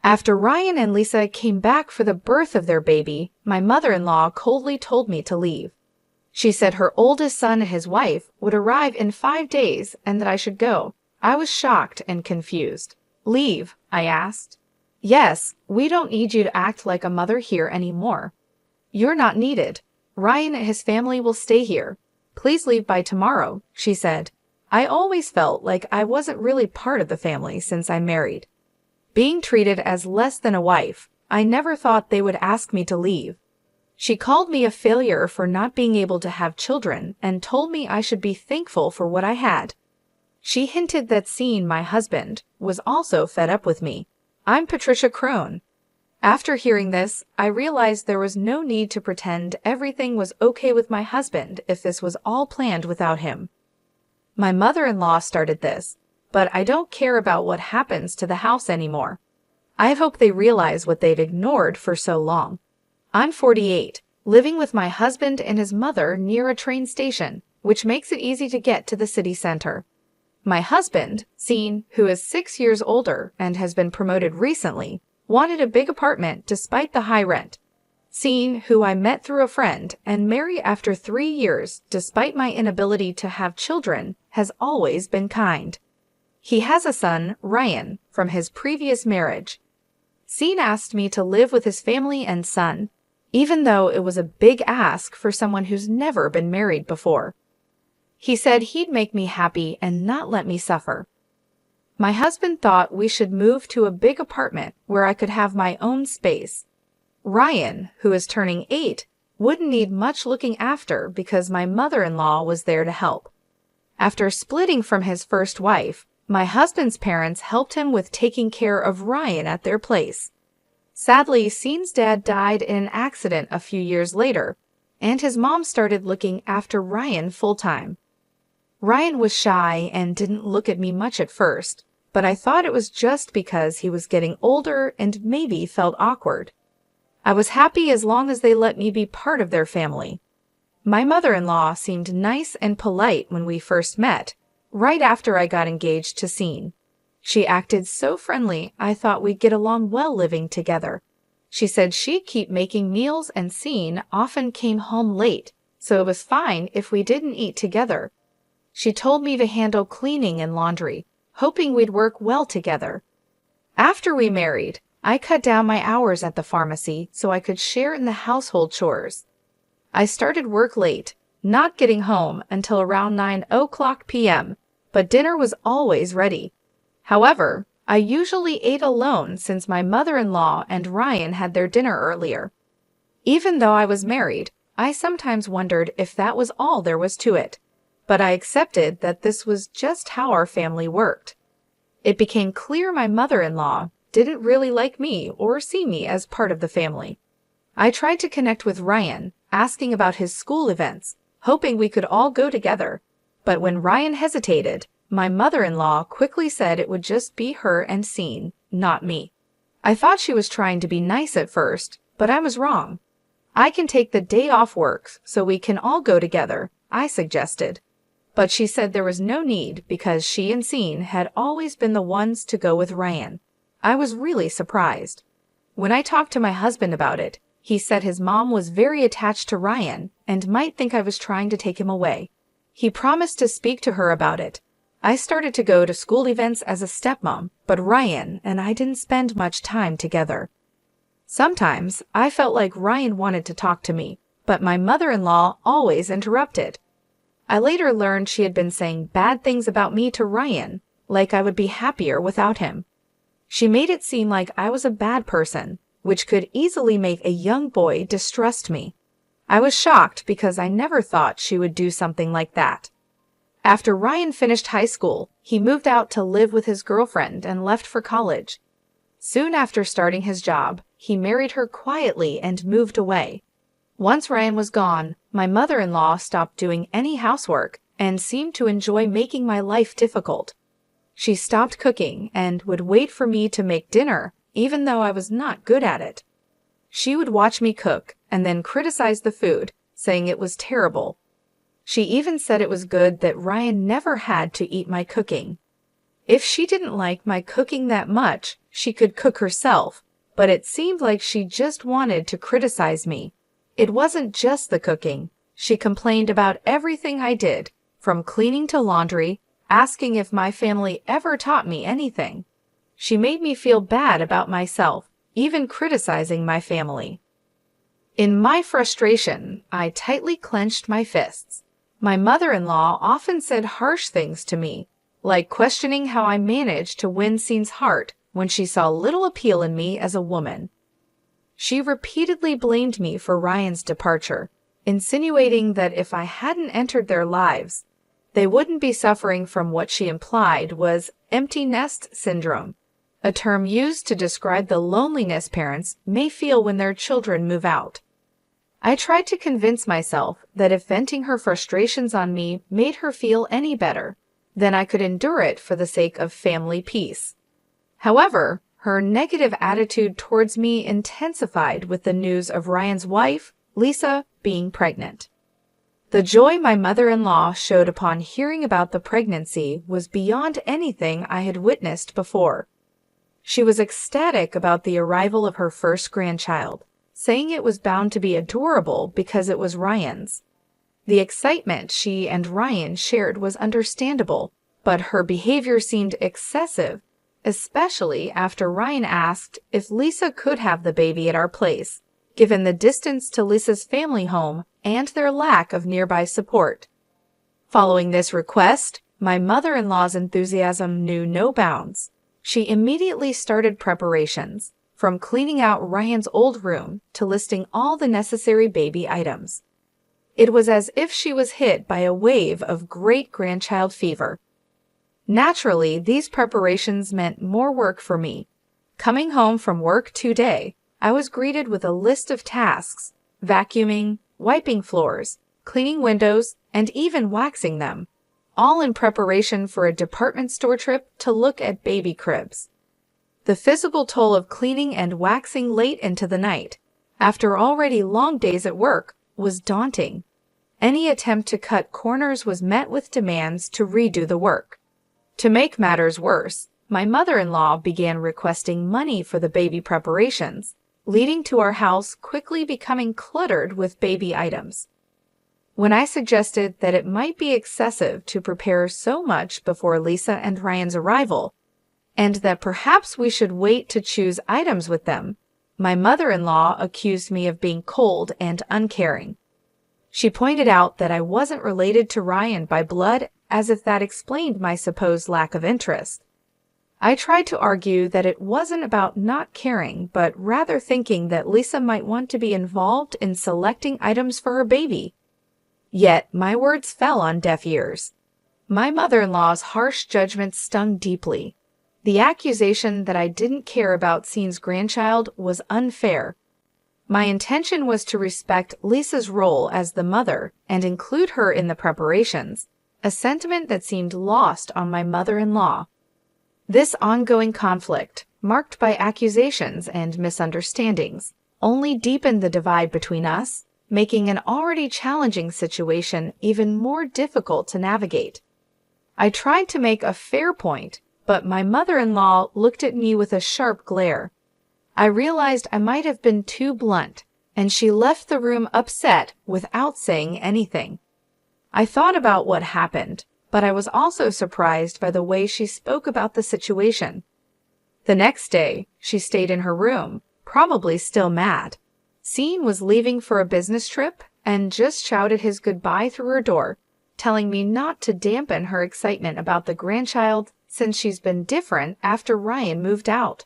After Ryan and Lisa came back for the birth of their baby, my mother-in-law coldly told me to leave. She said her oldest son and his wife would arrive in 5 days and that I should go. I was shocked and confused. "Leave?" I asked. "Yes, we don't need you to act like a mother here anymore. You're not needed. Ryan and his family will stay here. Please leave by tomorrow," she said. I always felt like I wasn't really part of the family since I married. Being treated as less than a wife, I never thought they would ask me to leave. She called me a failure for not being able to have children and told me I should be thankful for what I had. She hinted that Sean, my husband, was also fed up with me. I'm Patricia Crone. After hearing this, I realized there was no need to pretend everything was okay with my husband if this was all planned without him. My mother-in-law started this, but I don't care about what happens to the house anymore. I hope they realize what they've ignored for so long. I'm 48, living with my husband and his mother near a train station, which makes it easy to get to the city center. My husband, Sean, who is 6 years older and has been promoted recently, wanted a big apartment despite the high rent. Sean, who I met through a friend and married after 3 years despite my inability to have children, has always been kind. He has a son, Ryan, from his previous marriage. Sean asked me to live with his family and son, even though it was a big ask for someone who's never been married before. He said he'd make me happy and not let me suffer. My husband thought we should move to a big apartment where I could have my own space. Ryan, who is turning 8, wouldn't need much looking after because my mother-in-law was there to help. After splitting from his first wife, my husband's parents helped him with taking care of Ryan at their place. Sadly, Sean's dad died in an accident a few years later, and his mom started looking after Ryan full-time. Ryan was shy and didn't look at me much at first, but I thought it was just because he was getting older and maybe felt awkward. I was happy as long as they let me be part of their family. My mother-in-law seemed nice and polite when we first met, right after I got engaged to Sean. She acted so friendly I thought we'd get along well living together. She said she'd keep making meals and Sean often came home late, so it was fine if we didn't eat together. She told me to handle cleaning and laundry, hoping we'd work well together. After we married, I cut down my hours at the pharmacy so I could share in the household chores. I started work late, not getting home until around 9:00 p.m., but dinner was always ready. However, I usually ate alone since my mother-in-law and Ryan had their dinner earlier. Even though I was married, I sometimes wondered if that was all there was to it, but I accepted that this was just how our family worked. It became clear my mother-in-law didn't really like me or see me as part of the family. I tried to connect with Ryan, asking about his school events, hoping we could all go together. But when Ryan hesitated, my mother-in-law quickly said it would just be her and Sean, not me. I thought she was trying to be nice at first, but I was wrong. "I can take the day off work so we can all go together," I suggested. But she said there was no need because she and Sean had always been the ones to go with Ryan. I was really surprised. When I talked to my husband about it, he said his mom was very attached to Ryan and might think I was trying to take him away. He promised to speak to her about it. I started to go to school events as a stepmom, but Ryan and I didn't spend much time together. Sometimes I felt like Ryan wanted to talk to me, but my mother-in-law always interrupted. I later learned she had been saying bad things about me to Ryan, like I would be happier without him. She made it seem like I was a bad person, which could easily make a young boy distrust me. I was shocked because I never thought she would do something like that. After Ryan finished high school, he moved out to live with his girlfriend and left for college. Soon after starting his job, he married her quietly and moved away. Once Ryan was gone, my mother-in-law stopped doing any housework and seemed to enjoy making my life difficult. She stopped cooking and would wait for me to make dinner, even though I was not good at it. She would watch me cook and then criticize the food, saying it was terrible. She even said it was good that Ryan never had to eat my cooking. If she didn't like my cooking that much, she could cook herself, but it seemed like she just wanted to criticize me. It wasn't just the cooking. She complained about everything I did, from cleaning to laundry, asking if my family ever taught me anything. She made me feel bad about myself, even criticizing my family. In my frustration, I tightly clenched my fists. My mother-in-law often said harsh things to me, like questioning how I managed to win Scene's heart when she saw little appeal in me as a woman. She repeatedly blamed me for Ryan's departure, insinuating that if I hadn't entered their lives, they wouldn't be suffering from what she implied was empty nest syndrome, a term used to describe the loneliness parents may feel when their children move out. I tried to convince myself that if venting her frustrations on me made her feel any better, then I could endure it for the sake of family peace. However, her negative attitude towards me intensified with the news of Ryan's wife, Lisa, being pregnant. The joy my mother-in-law showed upon hearing about the pregnancy was beyond anything I had witnessed before. She was ecstatic about the arrival of her first grandchild, saying it was bound to be adorable because it was Ryan's. The excitement she and Ryan shared was understandable, but her behavior seemed excessive, especially after Ryan asked if Lisa could have the baby at our place, given the distance to Lisa's family home and their lack of nearby support. Following this request, my mother-in-law's enthusiasm knew no bounds. She immediately started preparations, from cleaning out Ryan's old room to listing all the necessary baby items. It was as if she was hit by a wave of great-grandchild fever. Naturally, these preparations meant more work for me. Coming home from work today, I was greeted with a list of tasks: vacuuming, wiping floors, cleaning windows, and even waxing them, all in preparation for a department store trip to look at baby cribs. The physical toll of cleaning and waxing late into the night, after already long days at work, was daunting. Any attempt to cut corners was met with demands to redo the work. To make matters worse, my mother-in-law began requesting money for the baby preparations, leading to our house quickly becoming cluttered with baby items. When I suggested that it might be excessive to prepare so much before Lisa and Ryan's arrival, and that perhaps we should wait to choose items with them, my mother-in-law accused me of being cold and uncaring. She pointed out that I wasn't related to Ryan by blood, as if that explained my supposed lack of interest. I tried to argue that it wasn't about not caring, but rather thinking that Lisa might want to be involved in selecting items for her baby. Yet my words fell on deaf ears. My mother-in-law's harsh judgment stung deeply. The accusation that I didn't care about Scene's grandchild was unfair. My intention was to respect Lisa's role as the mother and include her in the preparations, a sentiment that seemed lost on my mother-in-law. This ongoing conflict, marked by accusations and misunderstandings, only deepened the divide between us, making an already challenging situation even more difficult to navigate. I tried to make a fair point, but my mother-in-law looked at me with a sharp glare. I realized I might have been too blunt, and she left the room upset without saying anything. I thought about what happened, but I was also surprised by the way she spoke about the situation. The next day, she stayed in her room, probably still mad. Scene was leaving for a business trip and just shouted his goodbye through her door, telling me not to dampen her excitement about the grandchild since she's been different after Ryan moved out.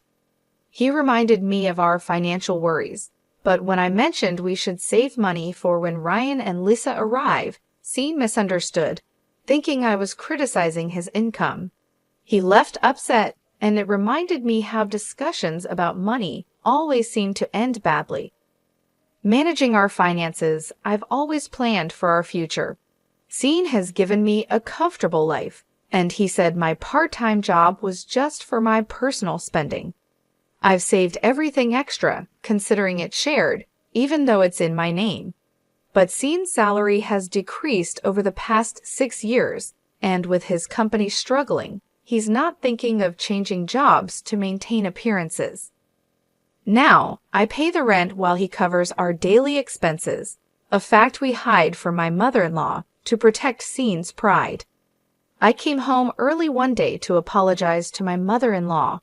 He reminded me of our financial worries, but when I mentioned we should save money for when Ryan and Lisa arrive, Scene misunderstood, thinking I was criticizing his income. He left upset, and it reminded me how discussions about money always seem to end badly. Managing our finances, I've always planned for our future. Scene has given me a comfortable life, and he said my part-time job was just for my personal spending. I've saved everything extra, considering it's shared, even though it's in my name. But Scene's salary has decreased over the past 6 years, and with his company struggling, he's not thinking of changing jobs to maintain appearances. Now, I pay the rent while he covers our daily expenses, a fact we hide from my mother-in-law to protect Scene's pride. I came home early one day to apologize to my mother-in-law.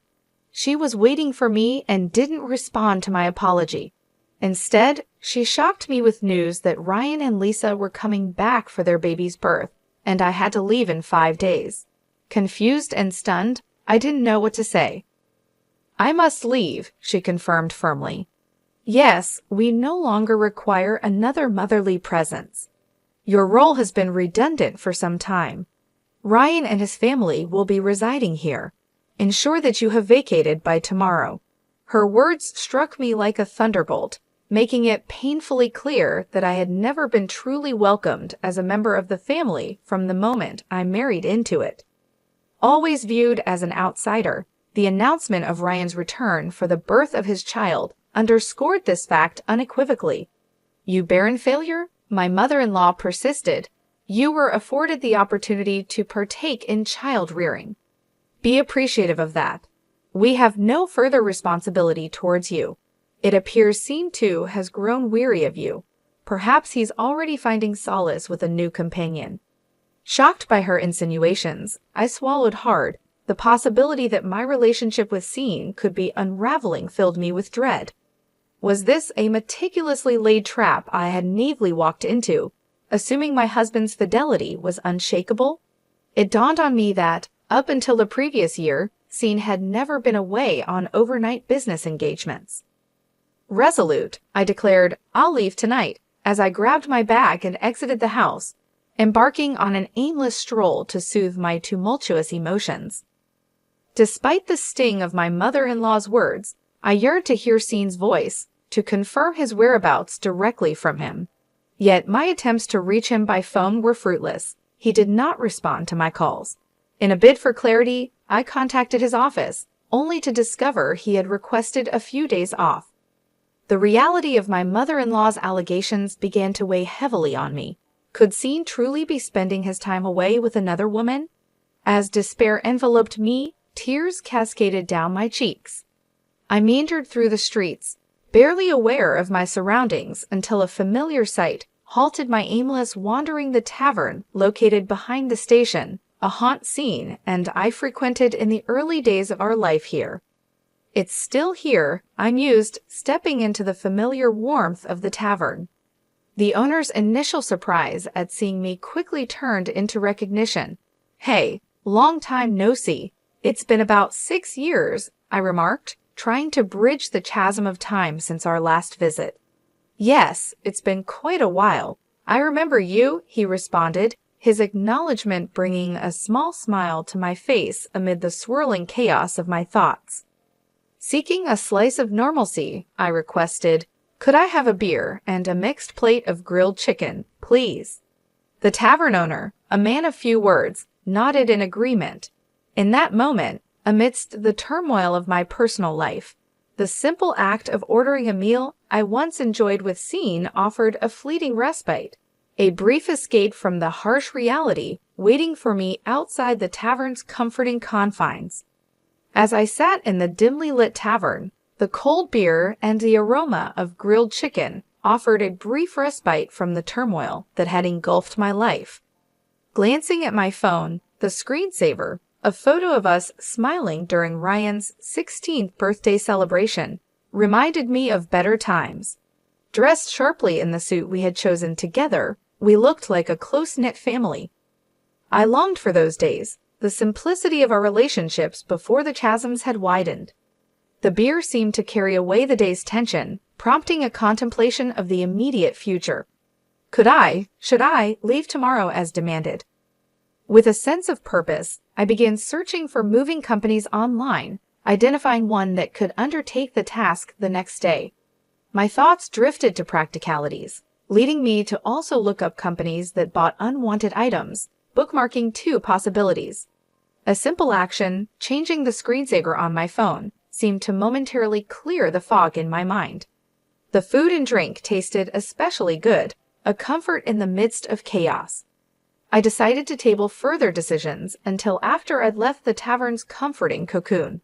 She was waiting for me and didn't respond to my apology. Instead, she shocked me with news that Ryan and Lisa were coming back for their baby's birth, and I had to leave in 5 days. Confused and stunned, I didn't know what to say. "I must leave," she confirmed firmly. "Yes, we no longer require another motherly presence. Your role has been redundant for some time. Ryan and his family will be residing here. Ensure that you have vacated by tomorrow." Her words struck me like a thunderbolt, making it painfully clear that I had never been truly welcomed as a member of the family from the moment I married into it. Always viewed as an outsider, the announcement of Ryan's return for the birth of his child underscored this fact unequivocally. "You barren failure?" my mother-in-law persisted. "You were afforded the opportunity to partake in child-rearing. Be appreciative of that. We have no further responsibility towards you. It appears Scene 2 has grown weary of you. Perhaps he's already finding solace with a new companion." Shocked by her insinuations, I swallowed hard. The possibility that my relationship with Scene could be unraveling filled me with dread. Was this a meticulously laid trap I had naively walked into, assuming my husband's fidelity was unshakable? It dawned on me that, up until the previous year, Scene had never been away on overnight business engagements. Resolute, I declared, "I'll leave tonight," as I grabbed my bag and exited the house, embarking on an aimless stroll to soothe my tumultuous emotions. Despite the sting of my mother-in-law's words, I yearned to hear Scene's voice, to confirm his whereabouts directly from him. Yet my attempts to reach him by phone were fruitless. He did not respond to my calls. In a bid for clarity, I contacted his office, only to discover he had requested a few days off. The reality of my mother-in-law's allegations began to weigh heavily on me. Could Scene truly be spending his time away with another woman? As despair enveloped me, tears cascaded down my cheeks. I meandered through the streets, barely aware of my surroundings until a familiar sight halted my aimless wandering the tavern located behind the station, a haunt Scene and I frequented in the early days of our life here. "It's still here," I mused, stepping into the familiar warmth of the tavern. The owner's initial surprise at seeing me quickly turned into recognition. "Hey, long time no see. It's been about 6 years," I remarked, trying to bridge the chasm of time since our last visit. "Yes, it's been quite a while. I remember you," he responded, his acknowledgement bringing a small smile to my face amid the swirling chaos of my thoughts. Seeking a slice of normalcy, I requested, "Could I have a beer and a mixed plate of grilled chicken, please?" The tavern owner, a man of few words, nodded in agreement. In that moment, amidst the turmoil of my personal life, the simple act of ordering a meal I once enjoyed with Scene offered a fleeting respite, a brief escape from the harsh reality waiting for me outside the tavern's comforting confines. As I sat in the dimly lit tavern, the cold beer and the aroma of grilled chicken offered a brief respite from the turmoil that had engulfed my life. Glancing at my phone, the screensaver, a photo of us smiling during Ryan's 16th birthday celebration, reminded me of better times. Dressed sharply in the suit we had chosen together, we looked like a close-knit family. I longed for those days, the simplicity of our relationships before the chasms had widened. The beer seemed to carry away the day's tension, prompting a contemplation of the immediate future. Should I leave tomorrow as demanded? With a sense of purpose, I began searching for moving companies online, identifying one that could undertake the task the next day. My thoughts drifted to practicalities, leading me to also look up companies that bought unwanted items, bookmarking 2 possibilities. A simple action, changing the screensaver on my phone, seemed to momentarily clear the fog in my mind. The food and drink tasted especially good, a comfort in the midst of chaos. I decided to table further decisions until after I'd left the tavern's comforting cocoon.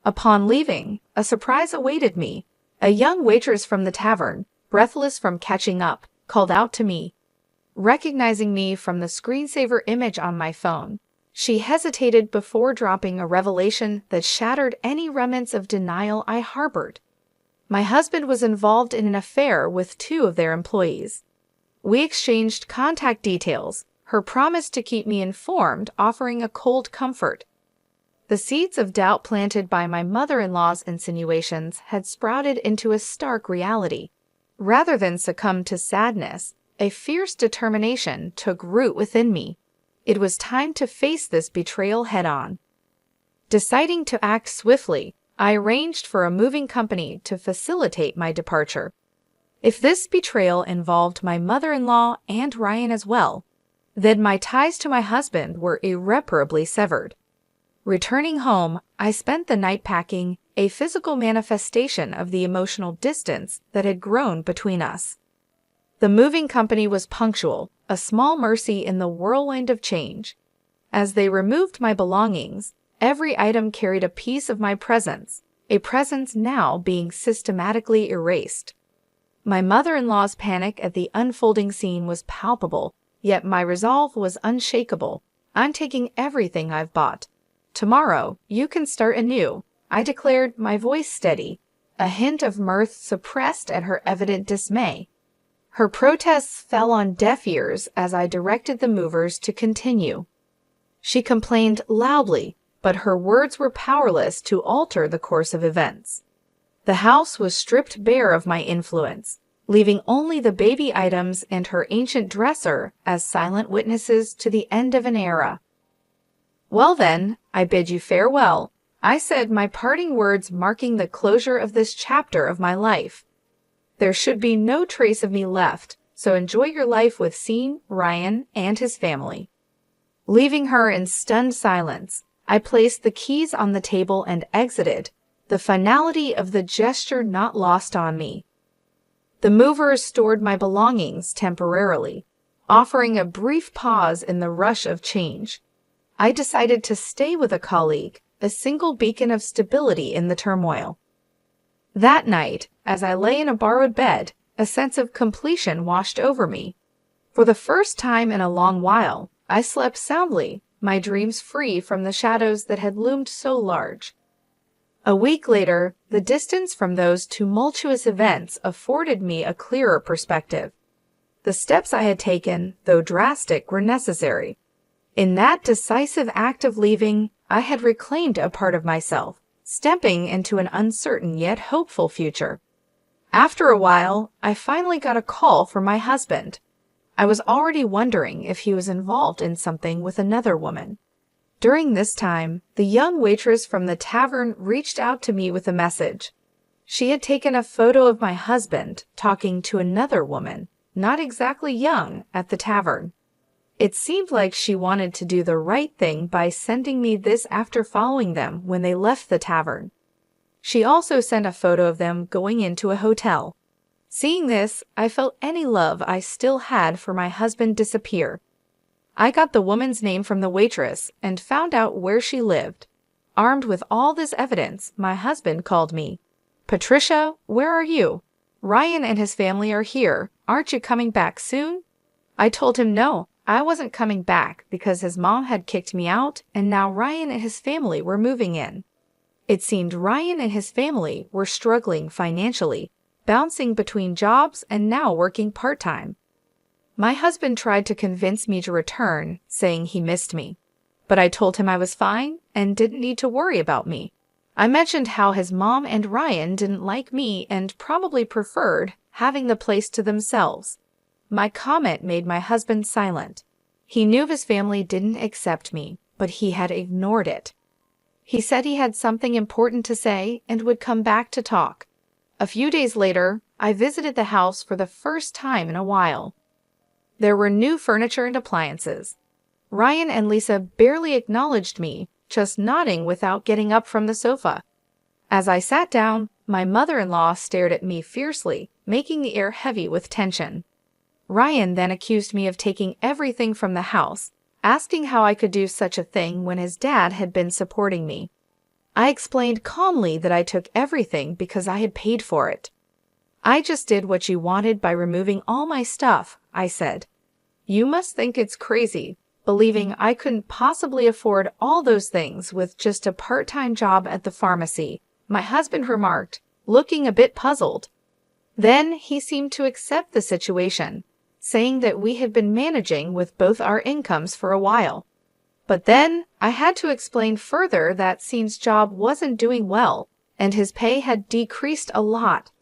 Upon leaving, a surprise awaited me. A young waitress from the tavern, breathless from catching up, called out to me. Recognizing me from the screensaver image on my phone, she hesitated before dropping a revelation that shattered any remnants of denial I harbored. My husband was involved in an affair with two of their employees. We exchanged contact details, her promise to keep me informed offering a cold comfort. The seeds of doubt planted by my mother-in-law's insinuations had sprouted into a stark reality. Rather than succumb to sadness, a fierce determination took root within me. It was time to face this betrayal head-on. Deciding to act swiftly, I arranged for a moving company to facilitate my departure. If this betrayal involved my mother-in-law and Ryan as well, then my ties to my husband were irreparably severed. Returning home, I spent the night packing, a physical manifestation of the emotional distance that had grown between us. The moving company was punctual, a small mercy in the whirlwind of change. As they removed my belongings, every item carried a piece of my presence, a presence now being systematically erased. My mother-in-law's panic at the unfolding scene was palpable, yet my resolve was unshakable. I'm taking everything I've bought. Tomorrow, you can start anew, I declared, my voice steady, a hint of mirth suppressed at her evident dismay. Her protests fell on deaf ears as I directed the movers to continue. She complained loudly, but her words were powerless to alter the course of events. The house was stripped bare of my influence, leaving only the baby items and her ancient dresser as silent witnesses to the end of an era. Well then, I bid you farewell, I said, my parting words marking the closure of this chapter of my life. There should be no trace of me left, so enjoy your life with Sean, Ryan, and his family. Leaving her in stunned silence, I placed the keys on the table and exited, the finality of the gesture not lost on me. The movers stored my belongings temporarily, offering a brief pause in the rush of change. I decided to stay with a colleague, a single beacon of stability in the turmoil. That night, as I lay in a borrowed bed, a sense of completion washed over me. For the first time in a long while, I slept soundly, my dreams free from the shadows that had loomed so large. A week later, the distance from those tumultuous events afforded me a clearer perspective. The steps I had taken, though drastic, were necessary. In that decisive act of leaving, I had reclaimed a part of myself, stepping into an uncertain yet hopeful future. After a while, I finally got a call from my husband. I was already wondering if he was involved in something with another woman. During this time, the young waitress from the tavern reached out to me with a message. She had taken a photo of my husband talking to another woman, not exactly young, at the tavern. It seemed like she wanted to do the right thing by sending me this after following them when they left the tavern. She also sent a photo of them going into a hotel. Seeing this, I felt any love I still had for my husband disappear. I got the woman's name from the waitress and found out where she lived. Armed with all this evidence, my husband called me. "Patricia, where are you? Ryan and his family are here. Aren't you coming back soon?" I told him no, I wasn't coming back because his mom had kicked me out and now Ryan and his family were moving in. It seemed Ryan and his family were struggling financially, bouncing between jobs and now working part-time. My husband tried to convince me to return, saying he missed me. But I told him I was fine and didn't need to worry about me. I mentioned how his mom and Ryan didn't like me and probably preferred having the place to themselves. My comment made my husband silent. He knew his family didn't accept me, but he had ignored it. He said he had something important to say and would come back to talk. A few days later, I visited the house for the first time in a while. There were new furniture and appliances. Ryan and Lisa barely acknowledged me, just nodding without getting up from the sofa. As I sat down, my mother-in-law stared at me fiercely, making the air heavy with tension. Ryan then accused me of taking everything from the house, asking how I could do such a thing when his dad had been supporting me. I explained calmly that I took everything because I had paid for it. "I just did what you wanted by removing all my stuff," I said. "You must think it's crazy, believing I couldn't possibly afford all those things with just a part-time job at the pharmacy," my husband remarked, looking a bit puzzled. Then he seemed to accept the situation, saying that we had been managing with both our incomes for a while. But then I had to explain further that Scene's job wasn't doing well, and his pay had decreased a lot.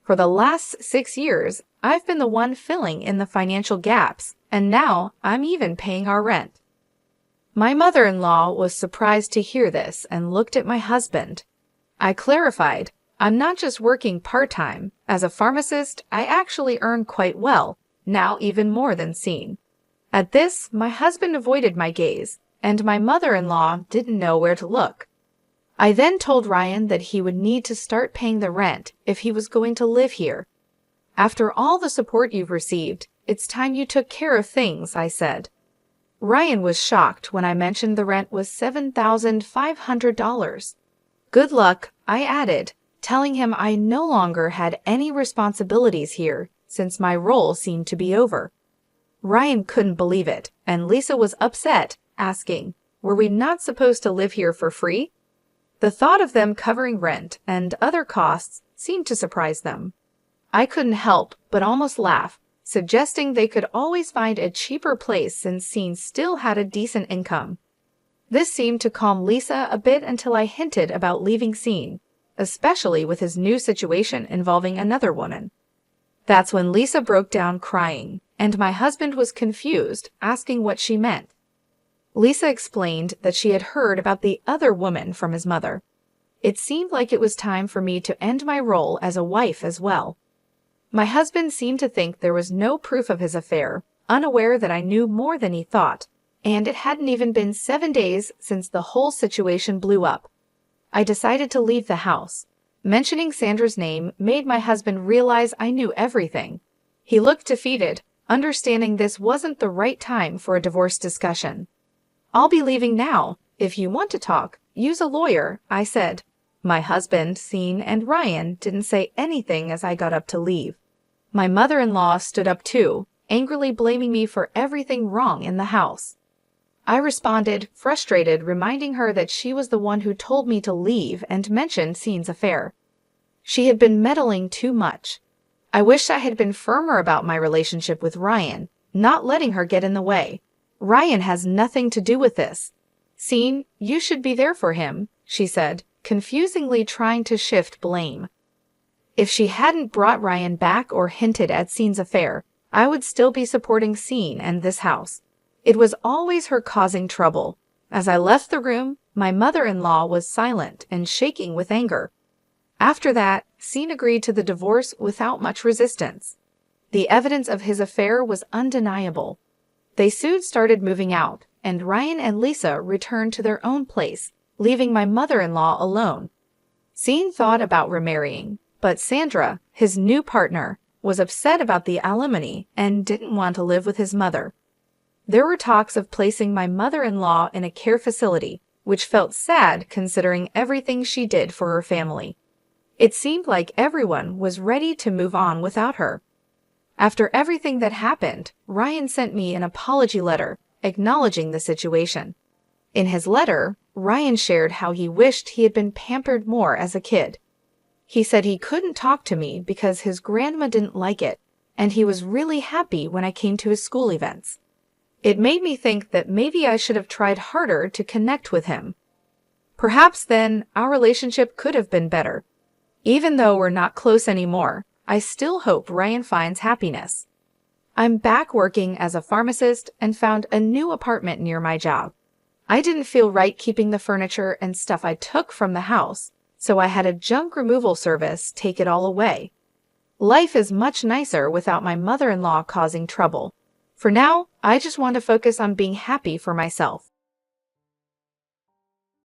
For the last 6 years, I've been the one filling in the financial gaps, and now I'm even paying our rent. My mother-in-law was surprised to hear this and looked at my husband. I clarified, "I'm not just working part-time. As a pharmacist, I actually earn quite well, now even more than Scene." At this, my husband avoided my gaze, and my mother-in-law didn't know where to look. I then told Ryan that he would need to start paying the rent if he was going to live here. "After all the support you've received, it's time you took care of things," I said. Ryan was shocked when I mentioned the rent was $7,500. "Good luck," I added, telling him I no longer had any responsibilities here since my role seemed to be over. Ryan couldn't believe it, and Lisa was upset, asking, "Were we not supposed to live here for free?" The thought of them covering rent and other costs seemed to surprise them. I couldn't help but almost laugh, suggesting they could always find a cheaper place since Scene still had a decent income. This seemed to calm Lisa a bit until I hinted about leaving Scene, especially with his new situation involving another woman. That's when Lisa broke down crying, and my husband was confused, asking what she meant. Lisa explained that she had heard about the other woman from his mother. It seemed like it was time for me to end my role as a wife as well. My husband seemed to think there was no proof of his affair, unaware that I knew more than he thought, and it hadn't even been 7 days since the whole situation blew up. I decided to leave the house. Mentioning Sandra's name made my husband realize I knew everything. He looked defeated, understanding this wasn't the right time for a divorce discussion. "I'll be leaving now. If you want to talk, use a lawyer," I said. My husband, Scene, and Ryan didn't say anything as I got up to leave. My mother-in-law stood up too, angrily blaming me for everything wrong in the house. I responded, frustrated, reminding her that she was the one who told me to leave and mentioned Scene's affair. She had been meddling too much. I wished I had been firmer about my relationship with Ryan, not letting her get in the way. "Ryan has nothing to do with this. Scene, you should be there for him," she said, confusingly trying to shift blame. If she hadn't brought Ryan back or hinted at Scene's affair, I would still be supporting Scene and this house. It was always her causing trouble. As I left the room, my mother-in-law was silent and shaking with anger. After that, Scene agreed to the divorce without much resistance. The evidence of his affair was undeniable. They soon started moving out, and Ryan and Lisa returned to their own place, leaving my mother-in-law alone. Scene thought about remarrying, but Sandra, his new partner, was upset about the alimony and didn't want to live with his mother. There were talks of placing my mother-in-law in a care facility, which felt sad considering everything she did for her family. It seemed like everyone was ready to move on without her. After everything that happened, Ryan sent me an apology letter acknowledging the situation. In his letter, Ryan shared how he wished he had been pampered more as a kid. He said he couldn't talk to me because his grandma didn't like it, and he was really happy when I came to his school events. It made me think that maybe I should have tried harder to connect with him. Perhaps then our relationship could have been better. Even though we're not close anymore, I still hope Ryan finds happiness. I'm back working as a pharmacist and found a new apartment near my job. I didn't feel right keeping the furniture and stuff I took from the house, so I had a junk removal service take it all away. Life is much nicer without my mother-in-law causing trouble. For now, I just want to focus on being happy for myself.